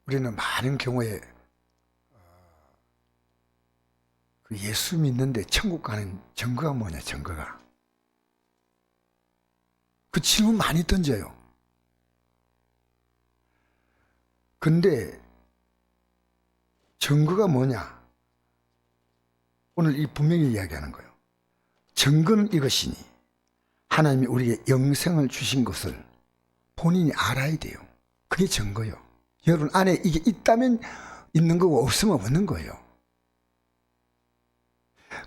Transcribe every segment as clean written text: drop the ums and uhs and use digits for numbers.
우리는 많은 경우에 그 예수 믿는데 천국 가는 증거가 뭐냐, 증거가. 그 질문 많이 던져요. 근데 증거가 뭐냐? 오늘 이 분명히 이야기하는 거예요. 증거는 이것이니 하나님이 우리에게 영생을 주신 것을 본인이 알아야 돼요. 그게 증거예요. 여러분 안에 이게 있다면 있는 거고 없으면 없는 거예요.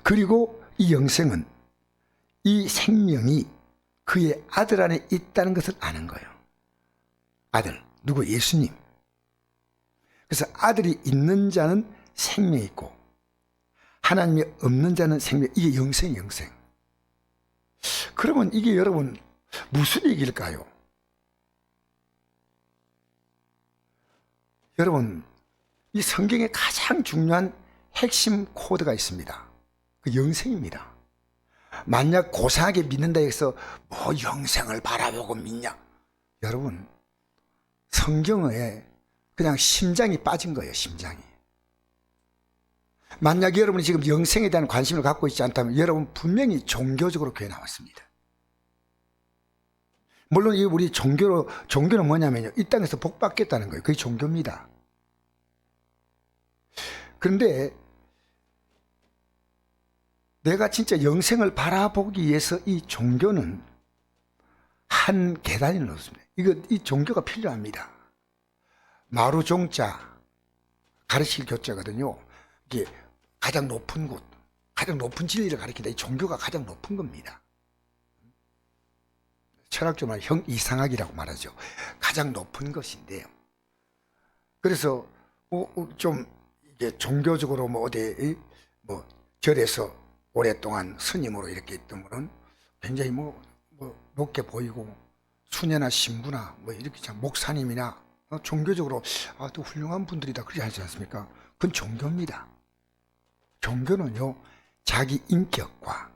그리고 이 영생은 이 생명이 그의 아들 안에 있다는 것을 아는 거예요. 아들, 누구? 예수님. 그래서 아들이 있는 자는 생명이 있고 하나님이 없는 자는 생명, 이게 영생. 그러면 이게 여러분 무슨 얘기일까요? 여러분, 이 성경에 가장 중요한 핵심 코드가 있습니다. 그 영생입니다. 만약 고상하게 믿는다 해서 뭐 영생을 바라보고 믿냐? 여러분, 성경에 그냥 심장이 빠진 거예요, 심장이. 만약 여러분이 지금 영생에 대한 관심을 갖고 있지 않다면 여러분 분명히 종교적으로 교회 나왔습니다. 물론 우리 종교는 뭐냐면요, 이 땅에서 복 받겠다는 거예요. 그게 종교입니다. 그런데 내가 진짜 영생을 바라보기 위해서 이 종교는 한 계단이 높습니다. 이 종교가 필요합니다. 마루종자 가르칠 교자거든요. 이게 가장 높은 곳, 가장 높은 진리를 가르친다. 이 종교가 가장 높은 겁니다. 철학적으로 말하면 형이상학이라고 말하죠. 가장 높은 것인데요. 그래서 좀 이게 종교적으로 뭐 어디 뭐 절에서 오랫동안 스님으로 이렇게 있던 분은 굉장히 뭐 높게 보이고 수녀나 신부나 뭐 이렇게 참 목사님이나 종교적으로 또 훌륭한 분들이다 그러지 않지 않습니까? 그건 종교입니다. 종교는요, 자기 인격과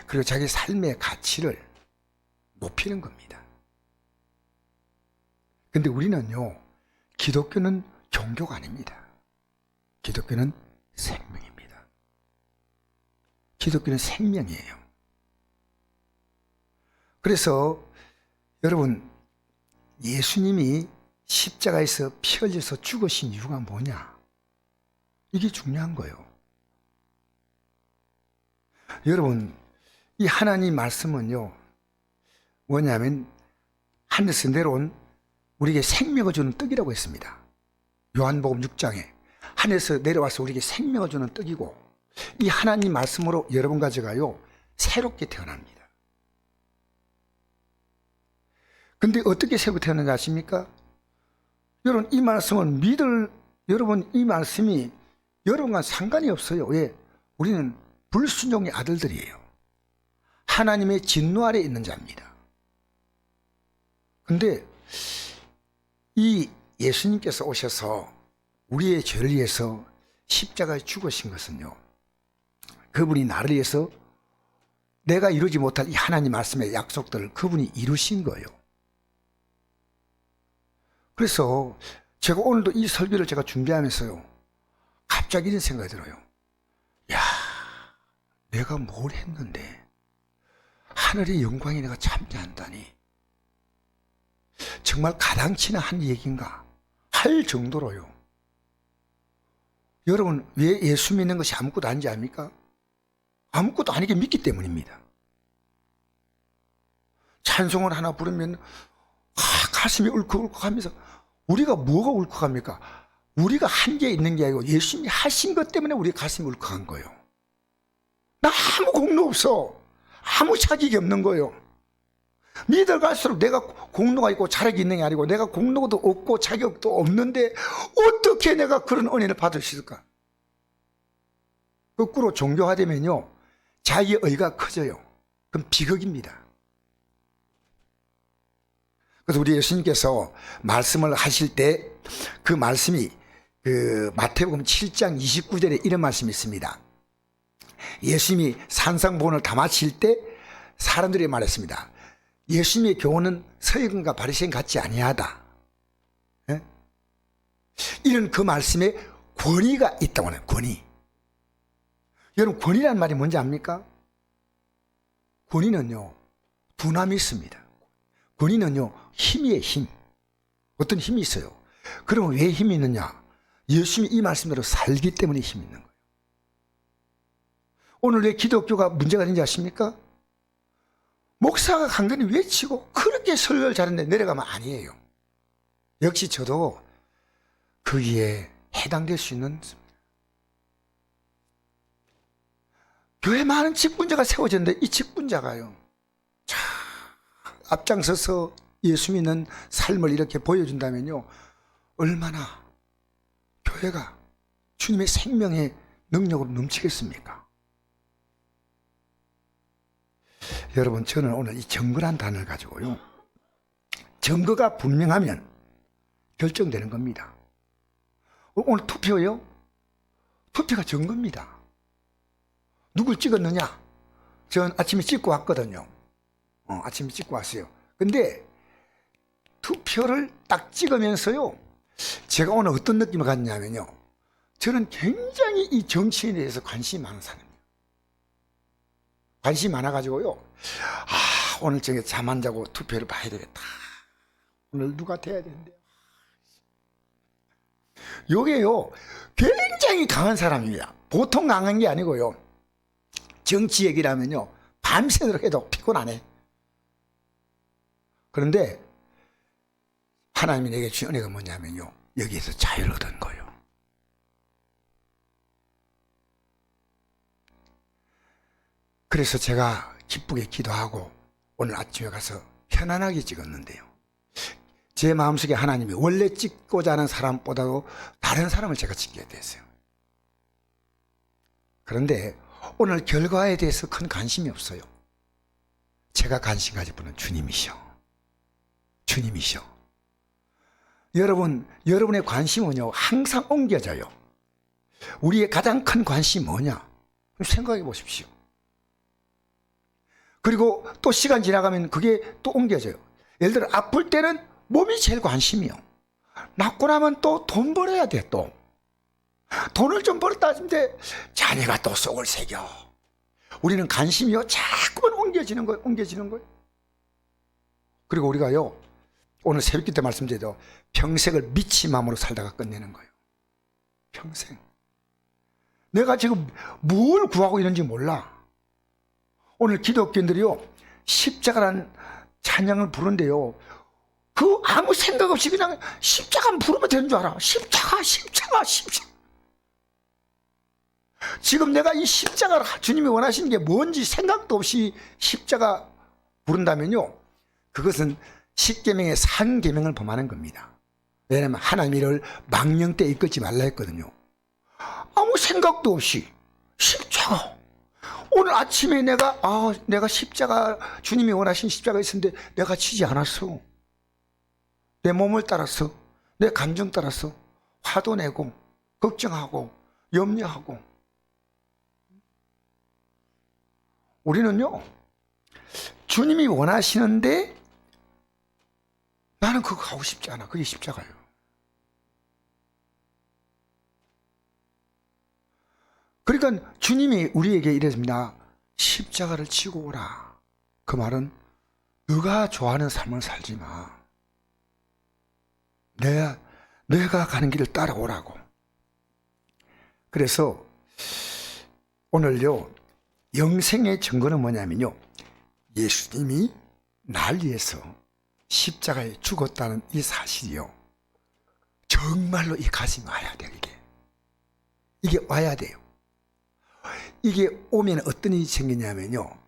그리고 자기 삶의 가치를 높이는 겁니다. 근데 우리는요, 기독교는 종교가 아닙니다. 기독교는 생명입니다. 기독교는 생명이에요. 그래서 여러분, 예수님이 십자가에서 피 흘려서 죽으신 이유가 뭐냐? 이게 중요한 거예요. 여러분, 이 하나님 말씀은요, 뭐냐면 하늘에서 내려온 우리에게 생명을 주는 떡이라고 했습니다. 요한복음 6장에 하늘에서 내려와서 우리에게 생명을 주는 떡이고, 이 하나님 말씀으로 여러분과 제가요 새롭게 태어납니다. 근데 어떻게 새롭게 태어나는지 아십니까? 여러분, 이 말씀은 여러분, 이 말씀이 여러분과 상관이 없어요. 왜? 우리는 불순종의 아들들이에요. 하나님의 진노 아래 있는 자입니다. 근데 이 예수님께서 오셔서 우리의 죄를 위해서 십자가에 죽으신 것은요, 그분이 나를 위해서 내가 이루지 못할 이 하나님 말씀의 약속들을 그분이 이루신 거예요. 그래서 제가 오늘도 이 설교를 제가 준비하면서요, 갑자기 이런 생각이 들어요. 야, 내가 뭘 했는데 하늘의 영광에 내가 참여한다니, 정말 가당치나 한 얘기인가 할 정도로요. 여러분, 왜 예수 믿는 것이 아무것도 아닌지 압니까? 아무것도 아니게 믿기 때문입니다. 찬송을 하나 부르면 가슴이 울컥울컥하면서, 우리가 뭐가 울컥합니까? 우리가 한 게 있는 게 아니고 예수님이 하신 것 때문에 우리 가슴이 울컥한 거예요. 나 아무 공로 없어. 아무 자격이 없는 거예요. 믿어 갈수록 내가 공로가 있고 자격이 있는 게 아니고 내가 공로도 없고 자격도 없는데 어떻게 내가 그런 은혜를 받을 수 있을까? 거꾸로 종교화되면요, 자기의 의가 커져요. 그럼 비극입니다. 그래서 우리 예수님께서 말씀을 하실 때 그 말씀이 마태복음 7장 29절에 이런 말씀이 있습니다. 예수님이 산상보훈을 다 마칠 때 사람들이 말했습니다. 예수님의 교훈은 서기관과 바리새인 같지 아니하다. 예? 이런 그 말씀에 권위가 있다고 하는 권위. 여러분, 권위란 말이 뭔지 압니까? 권위는요, 두남이 있습니다. 권위는요, 힘이에요, 힘. 어떤 힘이 있어요. 그러면 왜 힘이 있느냐? 예수님이 이 말씀대로 살기 때문에 힘이 있는 거예요. 오늘 왜 기독교가 문제가 되는지 아십니까? 목사가 간간히 외치고 그렇게 설교를 잘하는데 내려가면 아니에요. 역시 저도 거기에 해당될 수 있는, 교회 많은 직분자가 세워졌는데 이 직분자가요, 자, 앞장서서 예수 믿는 삶을 이렇게 보여준다면요, 얼마나 교회가 주님의 생명의 능력으로 넘치겠습니까? 여러분, 저는 오늘 이 증거란 단어를 가지고요, 증거가 분명하면 결정되는 겁니다. 오늘 투표요? 투표가 증거입니다. 누굴 찍었느냐? 전 아침에 찍고 왔거든요. 아침에 찍고 왔어요. 근데 투표를 딱 찍으면서요, 제가 오늘 어떤 느낌을 갖냐면요, 저는 굉장히 이 정치에 대해서 관심이 많은 사람이에요. 관심이 많아가지고요, 오늘 저녁에 잠 안 자고 투표를 봐야 되겠다. 오늘 누가 돼야 되는데. 요게요, 굉장히 강한 사람입니다. 보통 강한 게 아니고요, 정치 얘기라면요, 밤새도록 해도 피곤 안 해. 그런데 하나님이 내게 주신 은혜가 뭐냐면요, 여기에서 자유를 얻은 거예요. 그래서 제가 기쁘게 기도하고 오늘 아침에 가서 편안하게 찍었는데요, 제 마음속에 하나님이 원래 찍고자 하는 사람보다도 다른 사람을 제가 찍게 됐어요. 그런데 오늘 결과에 대해서 큰 관심이 없어요. 제가 관심 가질 분은 주님이셔. 주님이셔. 여러분의 관심은요, 항상 옮겨져요. 우리의 가장 큰 관심이 뭐냐? 생각해 보십시오. 그리고 또 시간 지나가면 그게 또 옮겨져요. 예를 들어 아플 때는 몸이 제일 관심이요. 낫고 나면 또 돈 벌어야 돼. 또 돈을 좀 벌었다 하는데 자네가 또 속을 새겨. 우리는 관심이요, 자꾸만 옮겨지는 거예요. 옮겨지는 거예요. 그리고 우리가요, 오늘 새벽기 때 말씀드려도 평생을 미친 마음으로 살다가 끝내는 거예요. 평생. 내가 지금 뭘 구하고 있는지 몰라. 오늘 기독교인들이요, 십자가라는 찬양을 부른대요. 그 아무 생각 없이 그냥 십자가 부르면 되는 줄 알아. 십자가, 십자가, 십자가. 지금 내가 이 십자가를 주님이 원하시는 게 뭔지 생각도 없이 십자가 부른다면요, 그것은 십계명의 상계명을 범하는 겁니다. 왜냐하면 하나님이 이를 망령때 이끌지 말라 했거든요. 아무 생각도 없이 십자가. 오늘 아침에 내가 십자가, 주님이 원하신 십자가 있었는데 내가 치지 않았어. 내 몸을 따라서, 내 감정 따라서 화도 내고 걱정하고 염려하고. 우리는요, 주님이 원하시는데 나는 그거 가고 싶지 않아. 그게 십자가예요. 그러니까 주님이 우리에게 이랬습니다. 십자가를 지고 오라. 그 말은 너가 좋아하는 삶을 살지 마. 내가 가는 길을 따라오라고. 그래서 오늘요, 영생의 증거는 뭐냐면요, 예수님이 날 위해서 십자가에 죽었다는 이 사실이요, 정말로 이 가슴이 와야 돼요. 이게 와야 돼요. 이게 오면 어떤 일이 생기냐면요,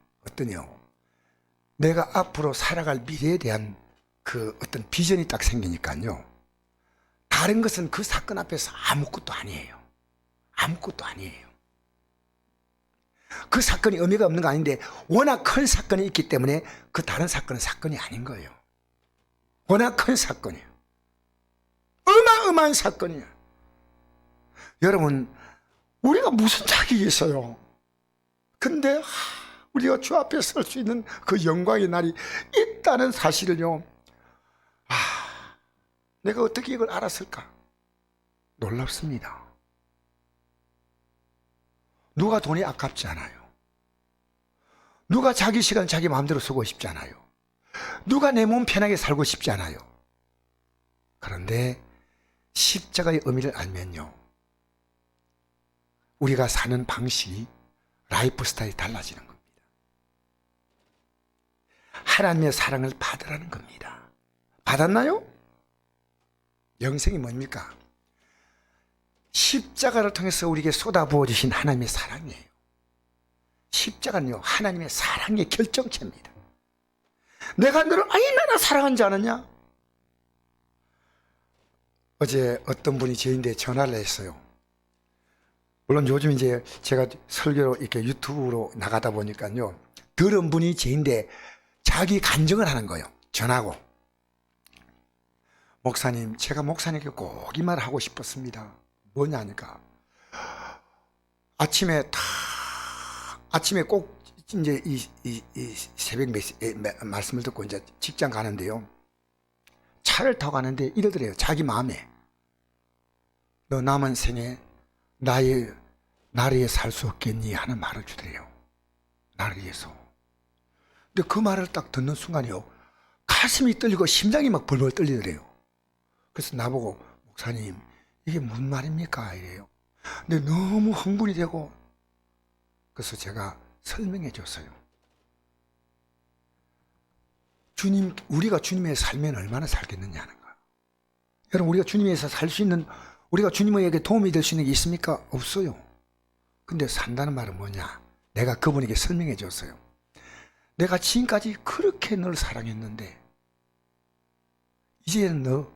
내가 앞으로 살아갈 미래에 대한 그 어떤 비전이 딱 생기니까요, 다른 것은 그 사건 앞에서 아무것도 아니에요. 아무것도 아니에요. 그 사건이 의미가 없는 거 아닌데 워낙 큰 사건이 있기 때문에 그 다른 사건은 사건이 아닌 거예요. 워낙 큰 사건이에요. 어마어마한 사건이에요. 여러분, 우리가 무슨 자격이 있어요? 근데 우리가 주 앞에 설 수 있는 그 영광의 날이 있다는 사실을요, 내가 어떻게 이걸 알았을까? 놀랍습니다. 누가 돈이 아깝지 않아요. 누가 자기 시간 자기 마음대로 쓰고 싶지 않아요. 누가 내 몸 편하게 살고 싶지 않아요. 그런데 십자가의 의미를 알면요, 우리가 사는 방식이, 라이프 스타일이 달라지는 겁니다. 하나님의 사랑을 받으라는 겁니다. 받았나요? 영생이 뭡니까? 십자가를 통해서 우리에게 쏟아부어 주신 하나님의 사랑이에요. 십자가는요, 하나님의 사랑의 결정체입니다. 내가 너를 얼마나 사랑한지 아느냐? 어제 어떤 분이 저희한테 전화를 했어요. 물론 요즘 이제 제가 설교로 이렇게 유튜브로 나가다 보니까요, 들은 분이 저희한테 자기 간증을 하는 거예요. 전하고. 목사님, 제가 목사님께 꼭 이 말을 하고 싶었습니다. 뭐냐니까, 아침에 꼭 이제 이 새벽 말씀을 듣고 이제 직장 가는데요, 차를 타고 가는데 이러더래요. 자기 마음에, 너 남은 생에 나를 위해 살 수 없겠니 하는 말을 주더래요. 나를 위해서. 근데 그 말을 딱 듣는 순간이요, 가슴이 떨리고 심장이 막 벌벌 떨리더래요. 그래서 나보고, 목사님, 이게 무슨 말입니까? 이래요. 근데 너무 흥분이 되고, 그래서 제가 설명해 줬어요. 우리가 주님의 살면 얼마나 살겠느냐는 거야. 여러분, 우리가 주님에서 살 수 있는, 우리가 주님에게 도움이 될 수 있는 게 있습니까? 없어요. 근데 산다는 말은 뭐냐? 내가 그분에게 설명해 줬어요. 내가 지금까지 그렇게 널 사랑했는데, 이제는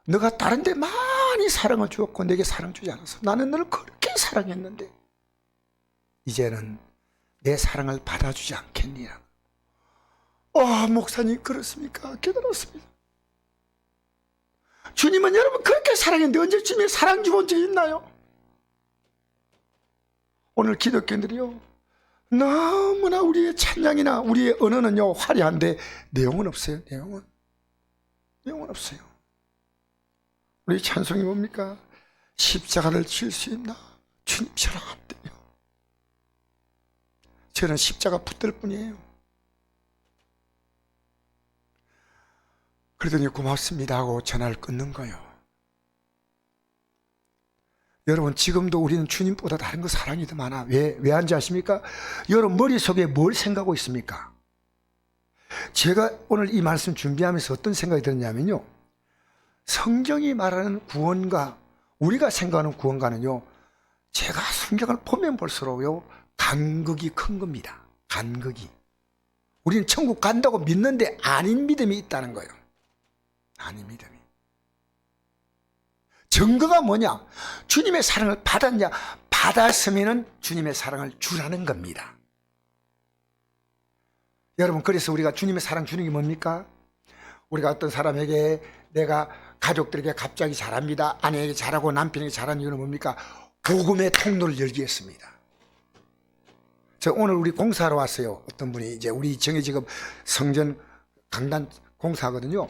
너가 다른 데 많이 사랑을 주었고 내게 사랑 주지 않았어. 나는 너를 그렇게 사랑했는데 이제는 내 사랑을 받아주지 않겠니라. 목사님, 그렇습니까? 깨달았습니다. 주님은 여러분 그렇게 사랑했는데 언제 주님의 사랑 주본 적이 있나요? 오늘 기독교인들이요, 너무나 우리의 찬양이나 우리의 언어는요 화려한데 내용은 없어요. 내용은 없어요. 우리 찬송이 뭡니까? 십자가를 질 수 있나? 주님, 저는 안 돼요. 저는 십자가 붙들 뿐이에요. 그러더니 고맙습니다 하고 전화를 끊는 거예요. 여러분, 지금도 우리는 주님보다 다른 거 사랑이 더 많아. 왜 한지 아십니까? 여러분 머릿속에 뭘 생각하고 있습니까? 제가 오늘 이 말씀 준비하면서 어떤 생각이 들었냐면요, 성경이 말하는 구원과 우리가 생각하는 구원과는요, 제가 성경을 보면 볼수록요 간극이 큰 겁니다. 간극이. 우리는 천국 간다고 믿는데 아닌 믿음이 있다는 거예요. 아닌 믿음이. 증거가 뭐냐? 주님의 사랑을 받았냐? 받았으면 주님의 사랑을 주라는 겁니다. 여러분, 그래서 우리가 주님의 사랑 주는 게 뭡니까? 우리가 어떤 사람에게, 내가 가족들에게 갑자기 잘합니다, 아내에게 잘하고 남편에게 잘하는 이유는 뭡니까? 복음의 통로를 열기 위해서입니다. 저 오늘 우리 공사하러 왔어요. 어떤 분이, 이제 우리 정에 지금 성전 강단 공사하거든요.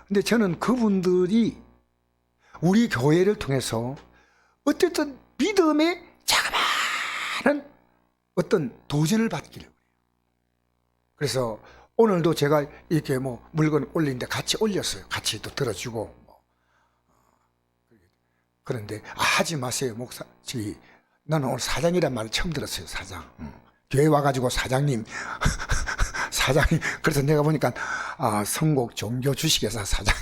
근데 저는 그분들이 우리 교회를 통해서 어쨌든 믿음의 자그마한 어떤 도전을 받기를. 그래서 오늘도 제가 이렇게 물건 올리는데 같이 올렸어요. 같이 또 들어주고. 그런데 하지 마세요, 목사. 나는 오늘 사장이란 말을 처음 들었어요. 사장. 교회 와가지고 사장님, 사장님. 그래서 내가 보니까 성곡 종교 주식회사 사장.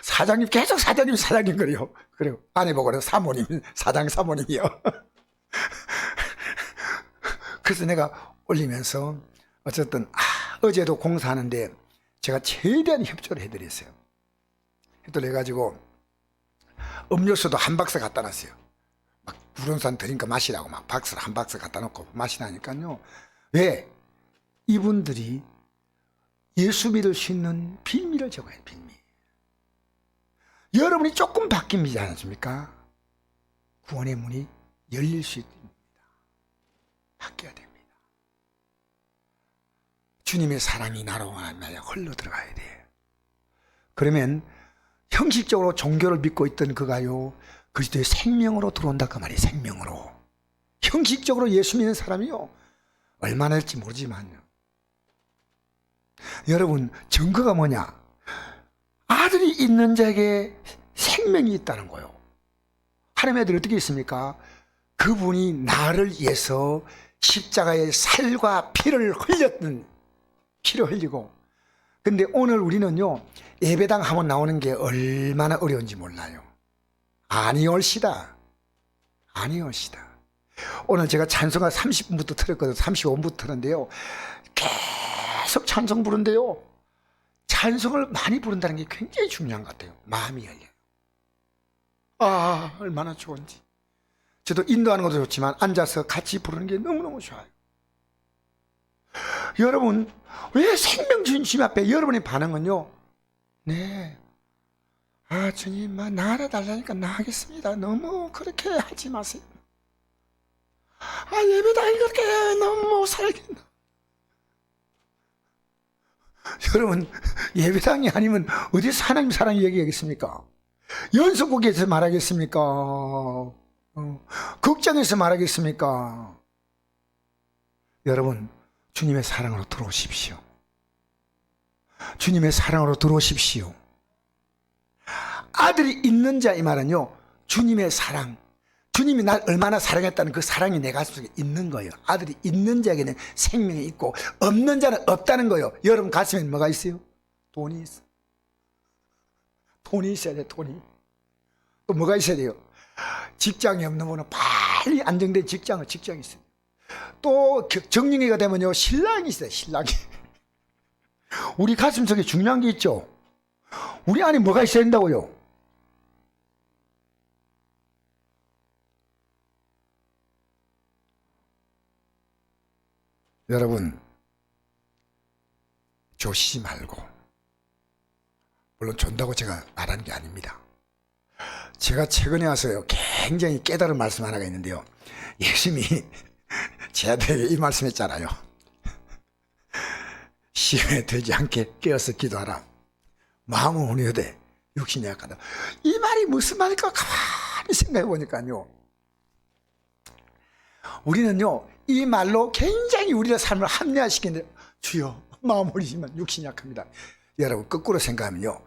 사장님, 계속 사장님 그래요. 그리고 아내 보고는 사모님, 사장 사모님이요. 그래서 내가 올리면서 어쨌든 어제도 공사하는데 제가 최대한 협조를 해드렸어요. 협조를 해가지고 음료수도 한 박스 갖다 놨어요. 막 구룡산 드링크 마시라고 막 박스를 한 박스 갖다 놓고 마시라니까요. 왜? 이분들이 예수 믿을 수 있는 비밀을 적어요. 비밀. 여러분이 조금 바뀌지 않습니까? 구원의 문이 열릴 수 있습니다. 바뀌어야 됩니다. 주님의 사랑이 나로 말미암아 흘러 들어가야 돼요. 그러면 형식적으로 종교를 믿고 있던 그가요, 그리스도의 생명으로 들어온다 그 말이에요. 생명으로. 형식적으로 예수 믿는 사람이요, 얼마나 될지 모르지만요, 여러분, 증거가 뭐냐? 아들이 있는 자에게 생명이 있다는 거예요. 하나님의 아들이 어떻게 있습니까? 그분이 나를 위해서 십자가에 살과 피를 흘렸던, 피를 흘리고. 근데 오늘 우리는요, 예배당 하면 나오는 게 얼마나 어려운지 몰라요. 아니올시다. 아니올시다. 오늘 제가 찬송가 30분부터 틀었거든요. 35분부터 틀었는데요, 계속 찬송 부른데요, 찬송을 많이 부른다는 게 굉장히 중요한 것 같아요. 마음이 열려요. 아, 얼마나 좋은지. 저도 인도하는 것도 좋지만 앉아서 같이 부르는 게 너무너무 좋아요. 여러분, 왜 생명 주님 앞에 여러분의 반응은요, 네, 아, 주님, 나아달라니까 나가겠습니다. 너무 그렇게 하지 마세요. 아, 예배당이 그렇게 너무 살겠나. 여러분, 예배당이 아니면 어디서 하나님 사랑 얘기하겠습니까? 연속곡에서 말하겠습니까? 극장에서 말하겠습니까? 여러분, 주님의 사랑으로 들어오십시오. 주님의 사랑으로 들어오십시오. 아들이 있는 자, 이 말은요, 주님의 사랑, 주님이 날 얼마나 사랑했다는 그 사랑이 내 가슴 속에 있는 거예요. 아들이 있는 자에게는 생명이 있고 없는 자는 없다는 거예요. 여러분 가슴에 뭐가 있어요? 돈이 있어. 돈이 있어야 돼. 돈이. 또 뭐가 있어야 돼요? 직장이 없는 분은 빨리 안정된 직장이 있어요. 또 정년기가 되면요, 신랑이 있어요. 신랑이. 우리 가슴 속에 중요한 게 있죠. 우리 안에 뭐가 있어야 된다고요? 여러분, 조시지 말고, 물론 존다고 제가 말하는 게 아닙니다. 제가 최근에 와서요, 굉장히 깨달은 말씀 하나가 있는데요, 예수님이 제한테 이 말씀했잖아요. 시험에 들지 않게 깨어서 기도하라. 마음은 온유하되 육신이 약하다. 이 말이 무슨 말일까 가만히 생각해 보니까요, 우리는요, 이 말로 굉장히 우리의 삶을 합리화시키는데, 주여, 마음 어리지만 육신이 약합니다. 여러분, 거꾸로 생각하면요,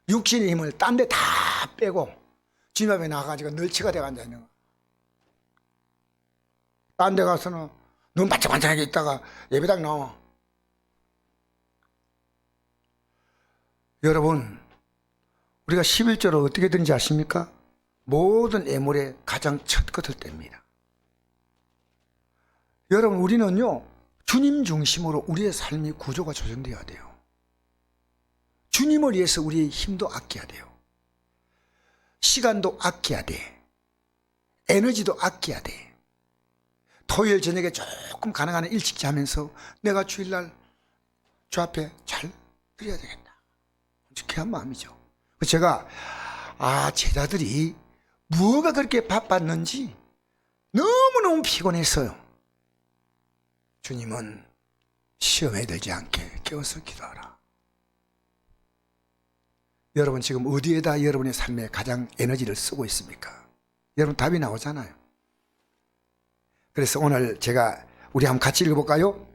육신의 힘을 딴 데 다 빼고 주님 앞에 나가가지고 널치가 돼가 앉아있는 거. 딴 데 가서는 눈 반짝반짝하게 있다가 예배당 나와. 여러분, 우리가 11조를 어떻게 되는지 아십니까? 모든 예물의 가장 첫 것을 뗍니다. 여러분, 우리는요, 주님 중심으로 우리의 삶의 구조가 조정되어야 돼요. 주님을 위해서 우리의 힘도 아껴야 돼요. 시간도 아껴야 돼. 에너지도 아껴야 돼. 토요일 저녁에 조금 가능한 한 일찍 자면서 내가 주일날 주 앞에 잘 드려야 되겠다. 귀한 마음이죠. 제가 제자들이 뭐가 그렇게 바빴는지 너무너무 피곤했어요. 주님은 시험에 들지 않게 깨워서 기도하라. 여러분, 지금 어디에다 여러분의 삶에 가장 에너지를 쓰고 있습니까? 여러분, 답이 나오잖아요. 그래서 오늘 제가 우리 한번 같이 읽어볼까요?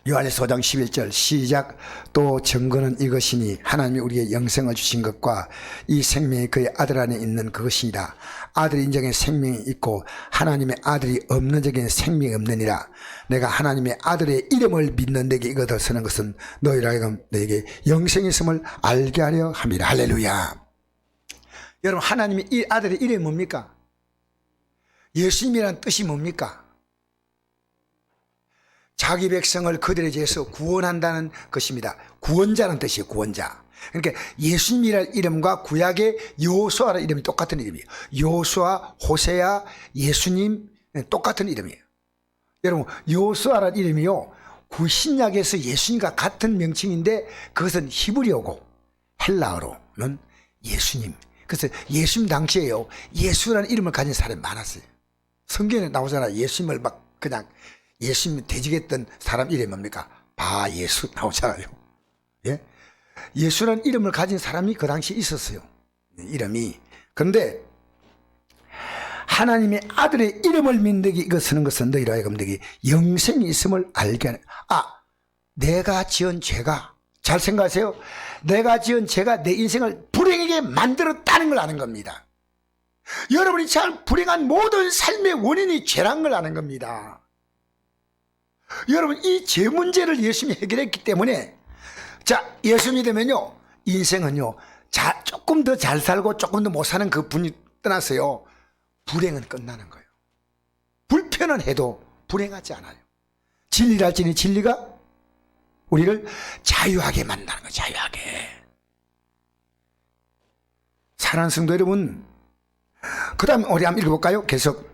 요한일서 5장 11절 시작. 또 증거는 이것이니 하나님이 우리에게 영생을 주신 것과 이 생명이 그의 아들 안에 있는 그것이니라. 아들이 인정에 생명이 있고 하나님의 아들이 없는 자에게는 생명이 없느니라. 내가 하나님의 아들의 이름을 믿는 내게 이것을 쓰는 것은 너희라 하여금 너에게 영생이 있음을 알게 하려 함이라. 할렐루야. 여러분, 하나님의 이 아들의 이름이 뭡니까? 예수님이라는 뜻이 뭡니까? 자기 백성을 그들에 대해서 구원한다는 것입니다. 구원자라는 뜻이에요. 구원자. 그러니까 예수님이라는 이름과 구약의 여호수아라는 이름이 똑같은 이름이에요. 여호수아, 호세아, 예수님 똑같은 이름이에요. 여러분, 여호수아라는 이름이요, 구신약에서 예수님과 같은 명칭인데 그것은 히브리어고 헬라어로는 예수님. 그래서 예수님 당시에요, 예수라는 이름을 가진 사람이 많았어요. 성경에 나오잖아요. 예수님을 막 그냥 예수님 대적했던 사람 이름이 뭡니까? 바예수 나오잖아요. 예? 예수라는 이름을 가진 사람이 그 당시에 있었어요. 이름이. 그런데 하나님의 아들의 이름을 믿는 이거 쓰는 것은 너희로 하여금 너희 영생이 있음을 알게 하는. 내가 지은 죄가, 잘 생각하세요. 내가 지은 죄가 내 인생을 불행하게 만들었다는 걸 아는 겁니다. 여러분이 참 불행한 모든 삶의 원인이 죄란 걸 아는 겁니다. 여러분, 이 죄 문제를 예수님이 해결했기 때문에, 자, 예수 믿으면요, 인생은요, 조금 더 잘 살고 조금 더 못 사는 그 분이 떠나서요, 불행은 끝나는 거예요. 불편은 해도 불행하지 않아요. 진리랄지니 진리가 우리를 자유하게 만나는 거예요. 자유하게. 사랑하는 성도 여러분, 그 다음 우리 한번 읽어볼까요? 계속.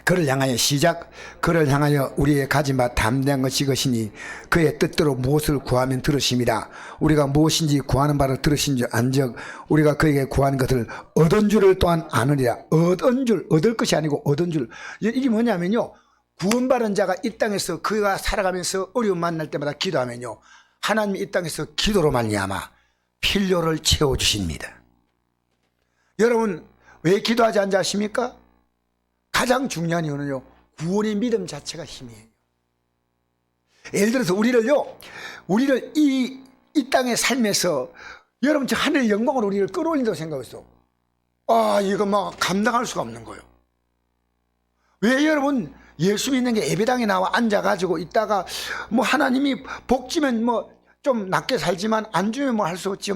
그를 향하여 시작. 그를 향하여 우리의 가진 바 담대한 것이 이것이니 그의 뜻대로 무엇을 구하면 들으심이라. 우리가 무엇인지 구하는 바를 들으신 줄 안즉 우리가 그에게 구하는 것을 얻은 줄을 또한 아느니라. 얻은 줄, 얻을 것이 아니고 얻은 줄. 이게 뭐냐면요, 구원받은 자가 이 땅에서 그가 살아가면서 어려움 만날 때마다 기도하면요, 하나님이 이 땅에서 기도로 말미암아 필요를 채워주십니다. 여러분, 왜 기도하지 않지 아십니까? 가장 중요한 이유는요, 구원의 믿음 자체가 힘이에요. 예를 들어서 우리를 이 땅의 삶에서, 여러분, 저 하늘의 영광으로 우리를 끌어올린다고 생각했어. 이거 막 감당할 수가 없는 거예요. 왜 여러분, 예수 믿는 게 예배당에 나와 앉아가지고 있다가 뭐 하나님이 복 주면 뭐 좀 낮게 살지만 안 주면 뭐 할 수 없지,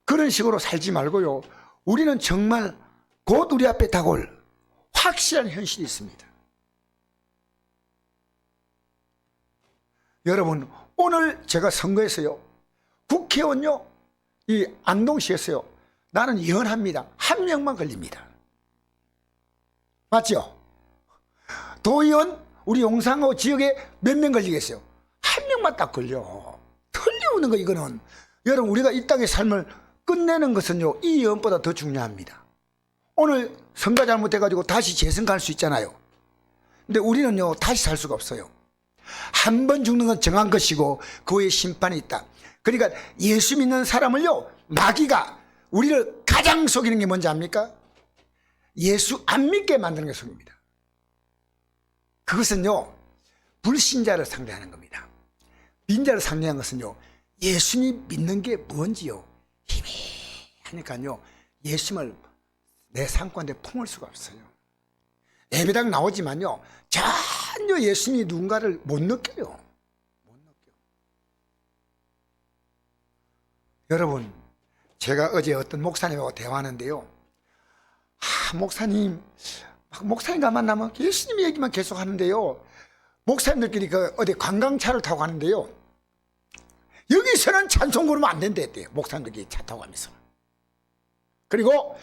그런 식으로 살지 말고요, 우리는 정말 곧 우리 앞에 다가올 확실한 현실이 있습니다. 여러분, 오늘 제가 선거에서요, 국회의원요, 이 안동시에서요, 나는 예언합니다. 한 명만 걸립니다. 맞죠? 도의원 우리 용산호 지역에 몇 명 걸리겠어요? 한 명만 딱 걸려. 틀림없는 거. 이거는 여러분, 우리가 이 땅의 삶을 끝내는 것은요, 이 예언보다 더 중요합니다. 오늘 선거 잘못해가지고 다시 재선 갈 수 있잖아요. 근데 우리는요, 다시 살 수가 없어요. 한 번 죽는 건 정한 것이고 그 후에 심판이 있다. 그러니까 예수 믿는 사람을요, 마귀가 우리를 가장 속이는 게 뭔지 압니까? 예수 안 믿게 만드는 게 속입니다. 그것은요, 불신자를 상대하는 겁니다. 빈자를 상대하는 것은요, 예수님 믿는 게 뭔지요, 힘이 하니까요, 예수님을 내 삶가운데 품을 수가 없어요. 예배당 나오지만요, 전혀 예수님이 누군가를 못 느껴요. 못 느껴요. 여러분, 제가 어제 어떤 목사님하고 대화하는데요, 목사님과 만나면 예수님 얘기만 계속 하는데요, 목사님들끼리 어디 관광차를 타고 가는데요, 여기서는 찬송 부르면 안 된대. 목사님들끼리 차 타고 가면서. 그리고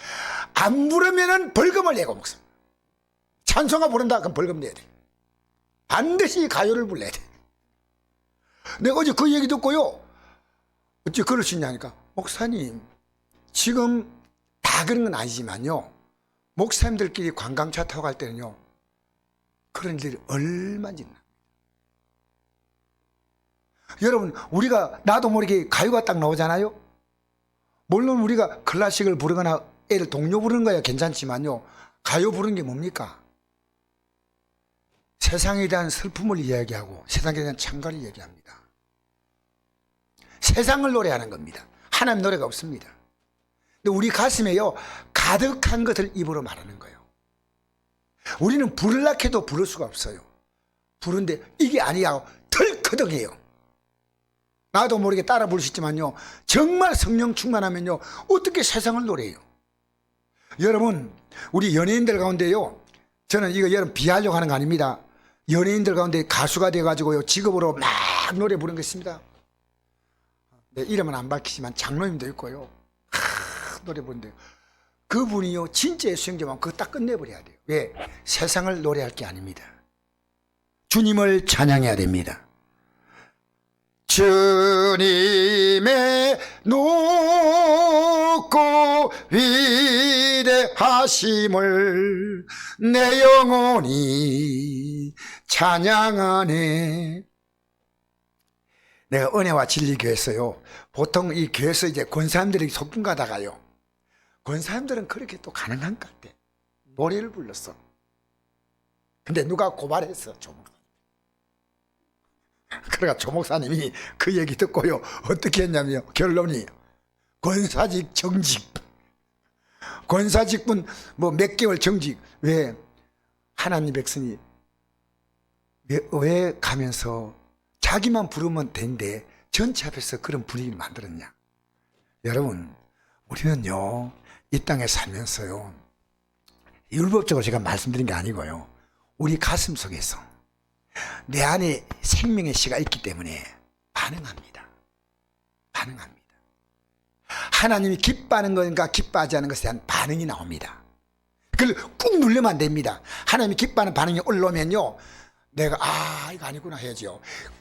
안 부르면은 벌금을 내고 먹습니다. 찬송가 부른다 그럼 벌금 내야 돼. 반드시 가요를 불러야 돼. 내가 어제 그 얘기 듣고요, 어째 그럴 수 있냐니까, 목사님, 지금 다 그런 건 아니지만요, 목사님들끼리 관광차 타고 갈 때는요, 그런 일이 얼마나 있나. 여러분, 우리가 나도 모르게 가요가 딱 나오잖아요. 물론 우리가 클래식을 부르거나 애를 동요 부르는 거야 괜찮지만요, 가요 부르는 게 뭡니까? 세상에 대한 슬픔을 이야기하고 세상에 대한 찬가를 이야기합니다. 세상을 노래하는 겁니다. 하나님 노래가 없습니다. 근데 우리 가슴에요, 가득한 것을 입으로 말하는 거예요. 우리는 부르려 해도 부를 수가 없어요. 부른데 이게 아니야 덜커덕해요. 나도 모르게 따라 부를 수 있지만요, 정말 성령 충만하면요, 어떻게 세상을 노래해요. 여러분, 우리 연예인들 가운데요, 저는 이거 여러분 비하하려고 하는 거 아닙니다. 연예인들 가운데 가수가 돼가지고요, 직업으로 막 노래 부르는 거 있습니다. 네, 이름은 안 밝히지만 장로님도 있고요, 노래 부르는데요, 그분이요, 진짜 예수님처럼 그거 딱 끝내버려야 돼요. 왜? 세상을 노래할 게 아닙니다. 주님을 찬양해야 됩니다. 주님의 높고 위대하심을 내 영혼이 찬양하네. 내가 은혜와 진리교회에서요, 보통 이 교회에서 이제 권사님들이 소풍 가다가요, 권사님들은 그렇게 또 가능한 것 같아. 노래를 불렀어. 근데 누가 고발했어? 조목사님. 그러니까 조목사님이 그 얘기 듣고요, 어떻게 했냐면 결론이 권사직 정직. 권사직분 뭐 몇 개월 정직. 왜? 하나님 백성이 왜 가면서 자기만 부르면 되는데 전체 앞에서 그런 분위기를 만들었냐? 여러분, 우리는요, 이 땅에 살면서요, 율법적으로 제가 말씀드린 게 아니고요, 우리 가슴 속에서 내 안에 생명의 씨가 있기 때문에 반응합니다. 반응합니다. 하나님이 기뻐하는 것인가 기뻐하지 않는 것에 대한 반응이 나옵니다. 그걸 꾹 누르면 안 됩니다. 하나님이 기뻐하는 반응이 올라오면요, 내가 이거 아니구나 해야죠.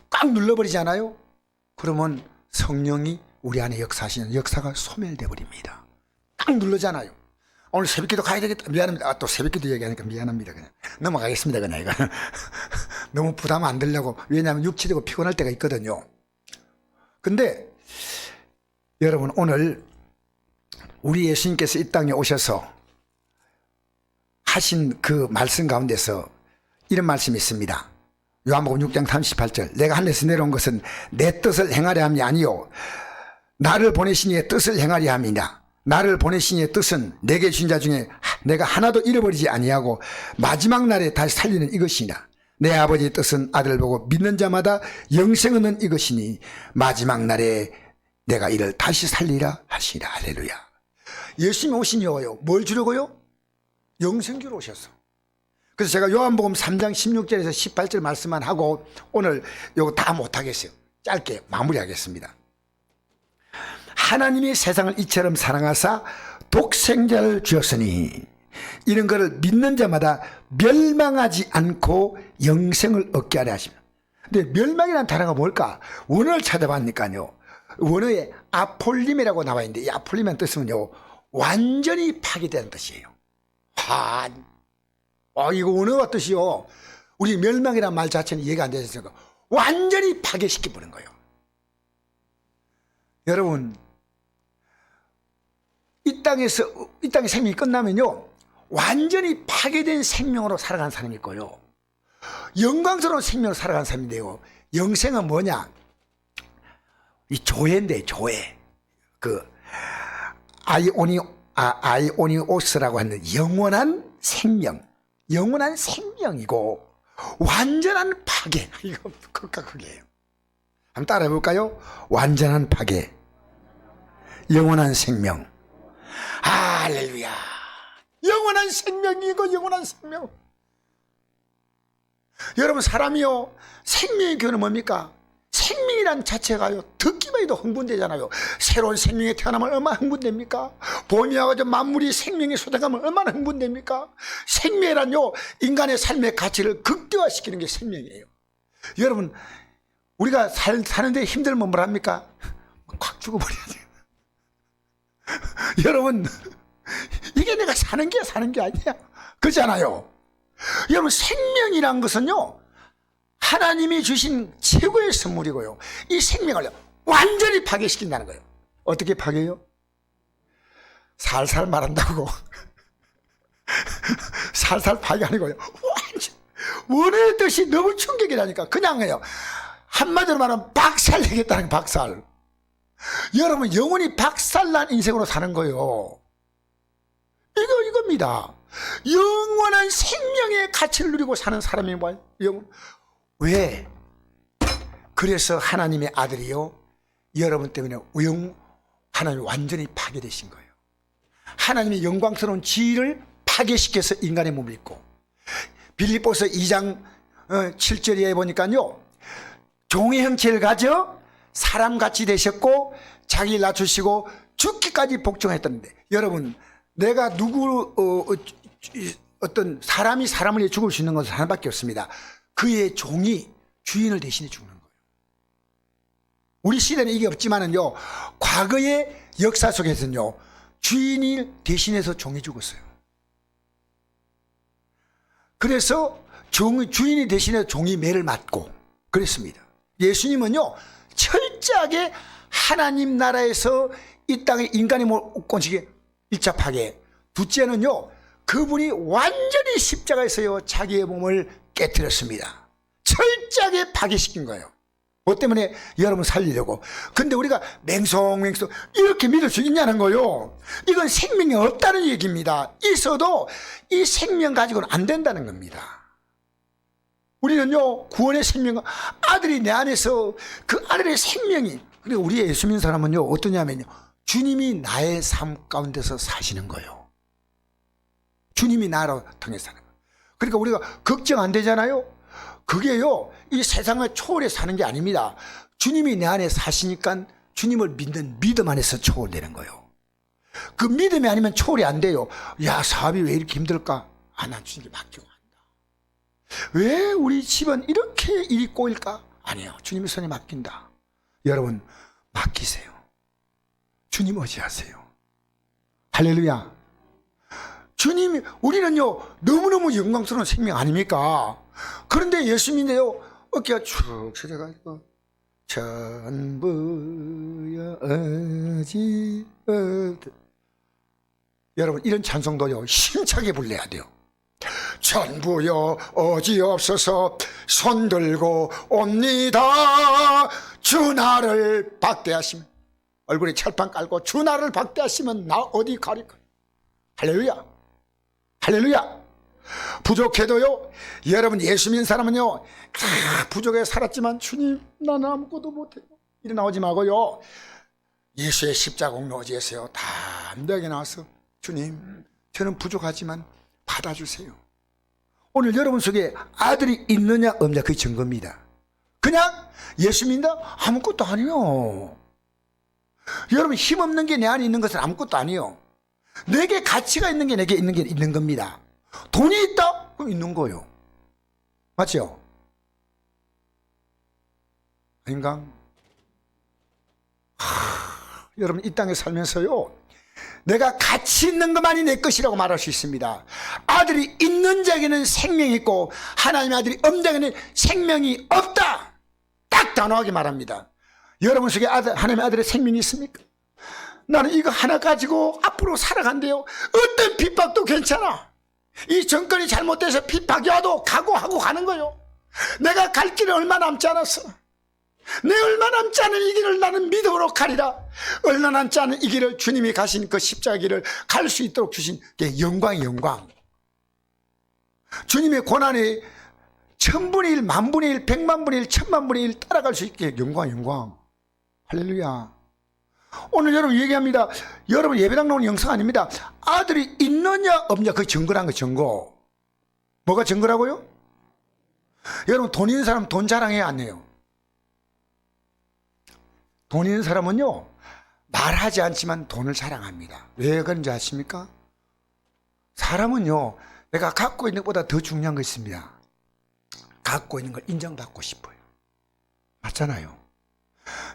꽉 눌러버리잖아요. 그러면 성령이 우리 안에 역사하시는 역사가 소멸돼 버립니다. 꽉 누르잖아요. 오늘 새벽기도 가야 되겠다. 미안합니다. 또 새벽기도 얘기하니까 미안합니다. 그냥 넘어가겠습니다. 그냥 이거 너무 부담 안 들려고. 왜냐하면 육체되고 피곤할 때가 있거든요. 근데 여러분, 오늘 우리 예수님께서 이 땅에 오셔서 하신 그 말씀 가운데서 이런 말씀이 있습니다. 요한복음 6장 38절. 내가 하늘에서 내려온 것은 내 뜻을 행하려 함이 아니요 나를 보내신 이의 뜻을 행하려 함이다. 나를 보내신 이의 뜻은 내게 주신 자 중에 내가 하나도 잃어버리지 아니하고 마지막 날에 다시 살리는 이것이다. 내 아버지의 뜻은 아들을 보고 믿는 자마다 영생 얻는 이것이니 마지막 날에 내가 이를 다시 살리라 하시라. 할렐루야. 예수님이 오신 이유가요, 뭘 주려고요? 영생 주러 오셨어. 그래서 제가 요한복음 3장 16절에서 18절 말씀만 하고 오늘 요거 다 못하겠어요. 짧게 마무리하겠습니다. 하나님이 세상을 이처럼 사랑하사 독생자를 주었으니 이런 것을 믿는 자마다 멸망하지 않고 영생을 얻게 하려 하십니다. 근데 멸망이라는 단어가 뭘까? 원어를 찾아봤니까요, 원어에 아폴림이라고 나와 있는데 이 아폴림이라는 뜻은요, 완전히 파괴되는 뜻이에요. 이거 원어가 뜻이요, 우리 멸망이라는 말 자체는 이해가 안 되셨으니까 완전히 파괴시켜버린 거예요. 여러분, 이 땅에 생명이 끝나면요, 완전히 파괴된 생명으로 살아가는 사람이 있고요, 영광스러운 생명으로 살아가는 사람인데요, 영생은 뭐냐? 이 조회인데, 조회. 아이오니오스라고 하는 영원한 생명. 영원한 생명이고, 완전한 파괴. 이거 극과 극이에요. 한번 따라해 볼까요? 완전한 파괴. 영원한 생명. 할렐루야. 영원한 생명이고, 영원한 생명. 여러분, 사람이요, 생명의 교훈은 뭡니까? 생명이란 자체가요, 듣기만 해도 흥분되잖아요. 새로운 생명이 태어나면 얼마나 흥분됩니까? 봄이 와가지고 만물이 생명이 쏟아가면 얼마나 흥분됩니까? 생명이란요, 인간의 삶의 가치를 극대화시키는 게 생명이에요. 여러분, 우리가 사는데 힘들면 뭘 합니까? 콱 죽어버려야지. 여러분, 이게 내가 사는 게 아니야. 그렇잖아요. 여러분, 생명이란 것은요, 하나님이 주신 최고의 선물이고요, 이 생명을 완전히 파괴시킨다는 거예요. 어떻게 파괴해요? 살살 말한다고. 살살 파괴 아니고요, 완전 원의 뜻이 너무 충격이라니까. 그냥 해요, 한마디로 말하면 박살내겠다는 거예요. 박살. 여러분, 영원히 박살난 인생으로 사는 거예요. 이겁니다. 영원한 생명의 가치를 누리고 사는 사람이 뭐예요? 왜? 그래서 하나님의 아들이요, 여러분 때문에 하나님이 완전히 파괴되신 거예요. 하나님의 영광스러운 지위를 파괴시켜서 인간의 몸을 입고, 빌립보서 2장 7절에 보니까요, 종의 형체를 가져 사람같이 되셨고 자기를 낮추시고 죽기까지 복종했다는데, 여러분, 내가 어떤 사람이 사람을 위해 죽을 수 있는 것은 하나밖에 없습니다. 그의 종이 주인을 대신해 죽는 거예요. 우리 시대는 이게 없지만은요, 과거의 역사 속에서는요, 주인이 대신해서 종이 죽었어요. 그래서 주인이 대신해서 종이 매를 맞고 그랬습니다. 예수님은요, 철저하게 하나님 나라에서 이 땅에 인간의 꼴찌게 1차 파괴. 둘째는요, 그분이 완전히 십자가에서요 자기의 몸을 깨뜨렸습니다. 철저하게 파괴시킨 거예요. 뭐 때문에? 여러분 살리려고. 근데 우리가 맹성맹성 이렇게 믿을 수 있냐는 거요. 이건 생명이 없다는 얘기입니다. 있어도 이 생명 가지고는 안 된다는 겁니다. 우리는요, 구원의 생명, 아들이 내 안에서 그 아들의 생명이, 그리고 우리 예수 믿는 사람은요 어떠냐면요, 주님이 나의 삶 가운데서 사시는 거예요. 주님이 나로 통해서 사는 거예요. 그러니까 우리가 걱정 안 되잖아요. 그게요, 이 세상을 초월해 사는 게 아닙니다. 주님이 내 안에 사시니까 주님을 믿는 믿음 안에서 초월되는 거예요. 그 믿음이 아니면 초월이 안 돼요. 야, 사업이 왜 이렇게 힘들까? 아, 난 주님께 맡기고 한다. 왜 우리 집은 이렇게 일이 꼬일까? 아니요, 주님의 손에 맡긴다. 여러분, 맡기세요. 주님 의지하세요. 할렐루야. 주님이, 우리는요 너무너무 영광스러운 생명 아닙니까? 그런데 예수 믿네요, 어깨가 쭉 쳐져가지고 전부여 의지. 여러분, 이런 찬송도요 힘차게 불러야 돼요. 전부여 어지없어서 손들고 옵니다. 주 나를 박대하시면, 얼굴에 철판 깔고 주 나를 박대하시면 나 어디 가리까. 할렐루야. 할렐루야. 부족해도요, 여러분 예수 믿는 사람은요, 부족해 살았지만 주님 나는 아무것도 못해요, 이래 나오지 말고요, 예수의 십자가 공로 의지해서요 담대하게 나와서 주님 저는 부족하지만 받아주세요. 오늘 여러분 속에 아들이 있느냐 없느냐 그게 증거입니다. 그냥 예수 믿는다? 아무것도 아니요. 여러분, 힘없는 게 내 안에 있는 것은 아무것도 아니요. 내게 가치가 있는 게 내게 있는 게 있는 겁니다. 돈이 있다? 그럼 있는 거요. 맞죠? 아닌가? 여러분, 이 땅에 살면서요 내가 가치 있는 것만이 내 것이라고 말할 수 있습니다. 아들이 있는 자에게는 생명이 있고 하나님의 아들이 없는 자에게는 생명이 없다. 딱 단호하게 말합니다. 여러분 속에 하나님의 아들의 생명이 있습니까? 나는 이거 하나 가지고 앞으로 살아간대요. 어떤 핍박도 괜찮아. 이 정권이 잘못돼서 핍박이 와도 각오하고 가는 거요. 내가 갈 길은 얼마 남지 않았어. 내 얼마 남지 않은 이 길을 나는 믿음으로 가리라. 얼마 남지 않은 이 길을 주님이 가신 그 십자가 길을 갈 수 있도록 주신 게 영광이 영광. 주님의 고난이 1000분의 1, 10,000분의 1, 100만분의 1, 1000만분의 1 따라갈 수 있게 영광 영광. 할렐루야. 오늘 여러분 얘기합니다. 여러분 예배당 나오는 영상 아닙니다. 아들이 있느냐 없느냐 그 증거란 거. 증거. 뭐가 증거라고요? 여러분, 돈 있는 사람 돈 자랑해야 안 해요. 돈 있는 사람은요 말하지 않지만 돈을 자랑합니다. 왜 그런지 아십니까? 사람은요 내가 갖고 있는 것보다 더 중요한 거 있습니다. 갖고 있는 걸 인정받고 싶어요. 맞잖아요.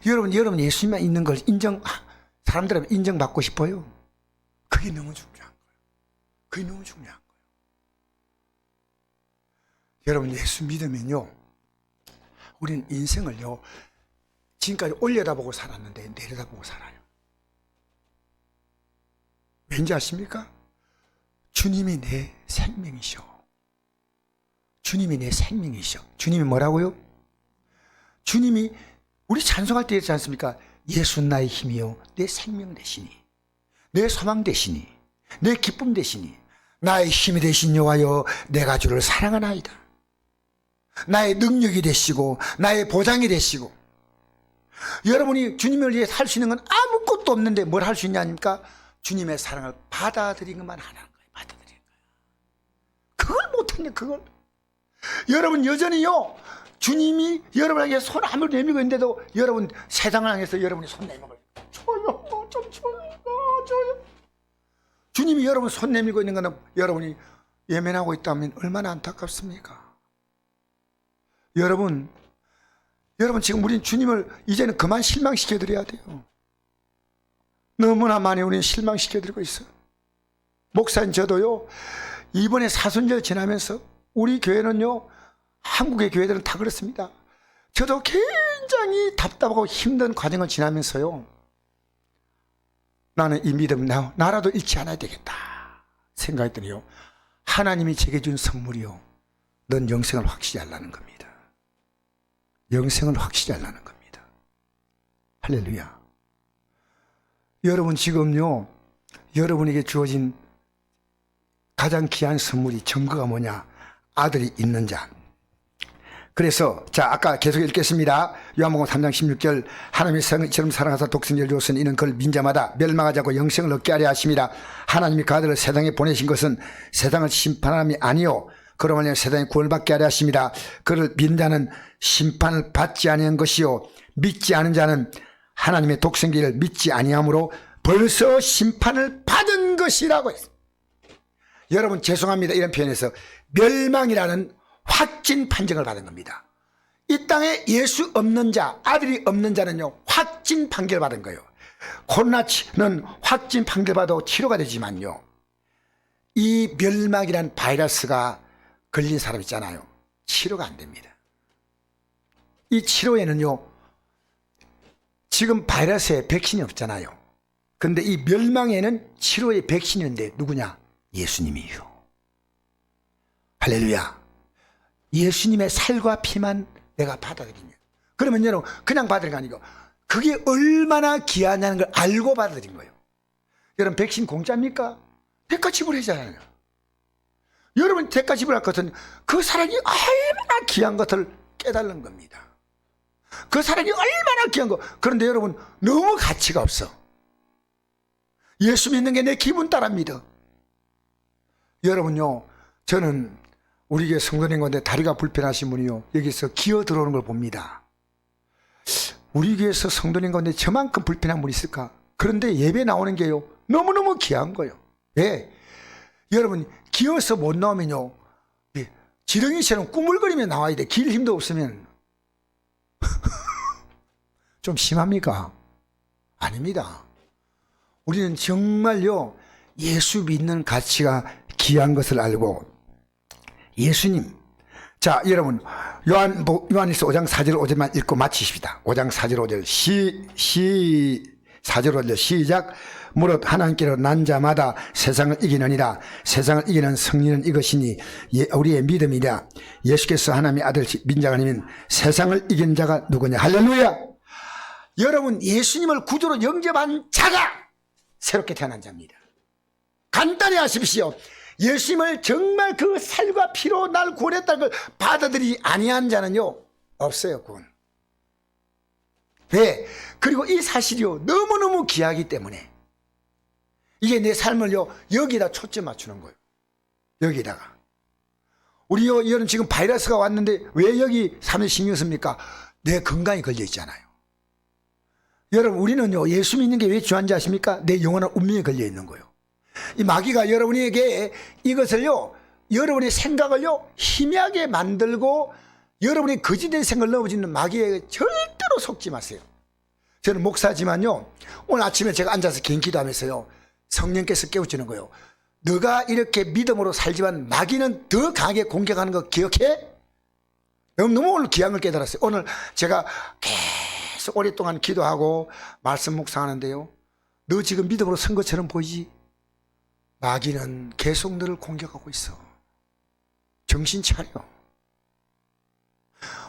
여러분 예수님만 있는 걸 사람들한테 인정받고 싶어요? 그게 너무 중요한 거예요. 그게 너무 중요한 거예요. 여러분, 예수 믿으면요 우리는 인생을요 지금까지 올려다보고 살았는데 내려다보고 살아요. 왠지 아십니까? 주님이 내 생명이셔. 주님이 내 생명이셔. 주님이 뭐라고요? 주님이 우리 찬송할 때 있지 않습니까? 예수 나의 힘이요 내 생명 되시니, 내 소망 되시니, 내 기쁨 되시니, 나의 힘이 되신 여호와여 내가 주를 사랑하나이다. 나의 능력이 되시고 나의 보장이 되시고. 여러분이 주님을 위해 살 수 있는 건 아무것도 없는데 뭘 할 수 있냐 아닙니까? 주님의 사랑을 받아들인 것만 하는 거예요. 받아들인 거예요. 그걸 못했네. 그걸. 여러분 여전히요 주님이 여러분에게 손 아무리 내밀고 있는데도 여러분 세상을 향해서 여러분이 손 내밀고 줘요. 좀 줘요. 주님이 여러분 손 내밀고 있는 거는 여러분이 예면하고 있다면 얼마나 안타깝습니까? 여러분 지금 우리는 주님을 이제는 그만 실망시켜드려야 돼요. 너무나 많이 우리는 실망시켜드리고 있어요. 목사인 저도요 이번에 사순절 지나면서 우리 교회는요 한국의 교회들은 다 그렇습니다. 저도 굉장히 답답하고 힘든 과정을 지나면서요 나는 이 믿음 나라도 잃지 않아야 되겠다 생각했더니요, 하나님이 제게 준 선물이요, 넌 영생을 확실히 알라는 겁니다. 영생을 확실히 알라는 겁니다. 할렐루야. 여러분 지금요, 여러분에게 주어진 가장 귀한 선물이, 증거가 뭐냐? 아들이 있는 자. 그래서 자, 아까 계속 읽겠습니다. 요한복음 3장 16절, 하나님이 세상을 이처럼 사랑하사 독생자를 주었으니 이는 그를 민자마다 멸망하지 않고 영생을 얻게 하려 하심이라. 하나님이 그 아들을 세상에 보내신 것은 세상을 심판함이 아니요 그로 말미암아 세상에 구원을 받게 하려 하심이라. 그를 믿는 자는 심판을 받지 아니한 것이요 믿지 않은 자는 하나님의 독생자를 믿지 아니함으로 벌써 심판을 받은 것이라고 했습니다. 여러분 죄송합니다, 이런 표현에서 멸망이라는 확진 판정을 받은 겁니다. 이 땅에 예수 없는 자, 아들이 없는 자는요, 확진 판결 받은 거예요. 코로나는 확진 판결 받아도 치료가 되지만요, 이 멸망이란 바이러스가 걸린 사람 있잖아요, 치료가 안 됩니다. 이 치료에는요, 지금 바이러스에 백신이 없잖아요. 근데 이 멸망에는 치료의 백신이 있는데 누구냐? 예수님이요. 할렐루야. 예수님의 살과 피만 내가 받아들이면, 그러면 여러분 그냥 받은 게 아니고 그게 얼마나 귀하냐는 걸 알고 받아들인 거예요. 여러분 백신 공짜입니까? 대가 지불하잖아요. 여러분 대가 지불할 것은 그 사랑이 얼마나 귀한 것을 깨달는 겁니다. 그 사랑이 얼마나 귀한 거. 그런데 여러분 너무 가치가 없어. 예수 믿는 게 내 기분 따라 믿어. 여러분요, 저는 우리 교회 성도님 가운데 다리가 불편하신 분이요, 여기서 기어 들어오는 걸 봅니다. 우리 교회에서 성도님 가운데 저만큼 불편한 분이 있을까? 그런데 예배 나오는 게요, 너무너무 귀한 거예요. 예. 여러분 기어서 못 나오면요, 지렁이처럼 꾸물거리며 나와야 돼. 길 힘도 없으면. 좀 심합니까? 아닙니다. 우리는 정말요, 예수 믿는 가치가 귀한 것을 알고, 예수님. 자, 여러분 요한일서 5장 4절 5절만 읽고 마치십시다. 5장 4절 5절 4절 5절 시작. 무릇 하나님께로 난 자마다 세상을 이기느니라. 세상을 이기는 승리는 이것이니 우리의 믿음이라. 예수께서 하나님의 아들 민자가 아니면 세상을 이긴 자가 누구냐? 할렐루야. 여러분 예수님을 구주로 영접한 자가 새롭게 태어난 자입니다. 간단히 하십시오. 예수님을 정말 그 살과 피로 날 구원했다는 걸 받아들이지 아니한 자는요, 없어요, 구원. 왜? 그리고 이 사실이요, 너무너무 귀하기 때문에 이게 내 삶을요, 여기다 초점 맞추는 거예요. 여기다가. 우리요, 여러분 지금 바이러스가 왔는데 왜 여기 사람들이 신경 씁니까? 내 건강이 걸려 있잖아요. 여러분 우리는요, 예수 믿는 게 왜 중요한지 아십니까? 내 영원한 운명이 걸려 있는 거예요. 이 마귀가 여러분에게 이것을요, 여러분의 생각을요 희미하게 만들고 여러분이 거짓된 생각을 넣어주는 마귀에게 절대로 속지 마세요. 저는 목사지만요, 오늘 아침에 제가 앉아서 긴 기도하면서요, 성령께서 깨우치는 거예요. 너가 이렇게 믿음으로 살지만 마귀는 더 강하게 공격하는 거 기억해? 너무 오늘 귀한 걸 깨달았어요. 오늘 제가 계속 오랫동안 기도하고 말씀 묵상하는데요, 너 지금 믿음으로 선 것처럼 보이지? 마귀는 계속 너를 공격하고 있어. 정신 차려.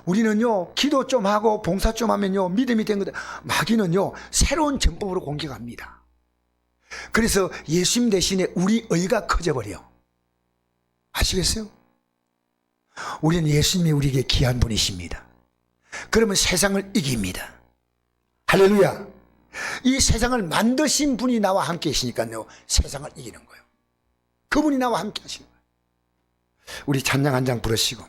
우리는요, 기도 좀 하고 봉사 좀 하면요, 믿음이 된 거다. 마귀는요, 새로운 전법으로 공격합니다. 그래서 예수님 대신에 우리 의가 커져버려. 아시겠어요? 우리는 예수님이 우리에게 귀한 분이십니다. 그러면 세상을 이깁니다. 할렐루야. 이 세상을 만드신 분이 나와 함께 계시니까요, 세상을 이기는 거예요. 그분이 나와 함께 하시는 거예요. 우리 찬양 한 장 부르시고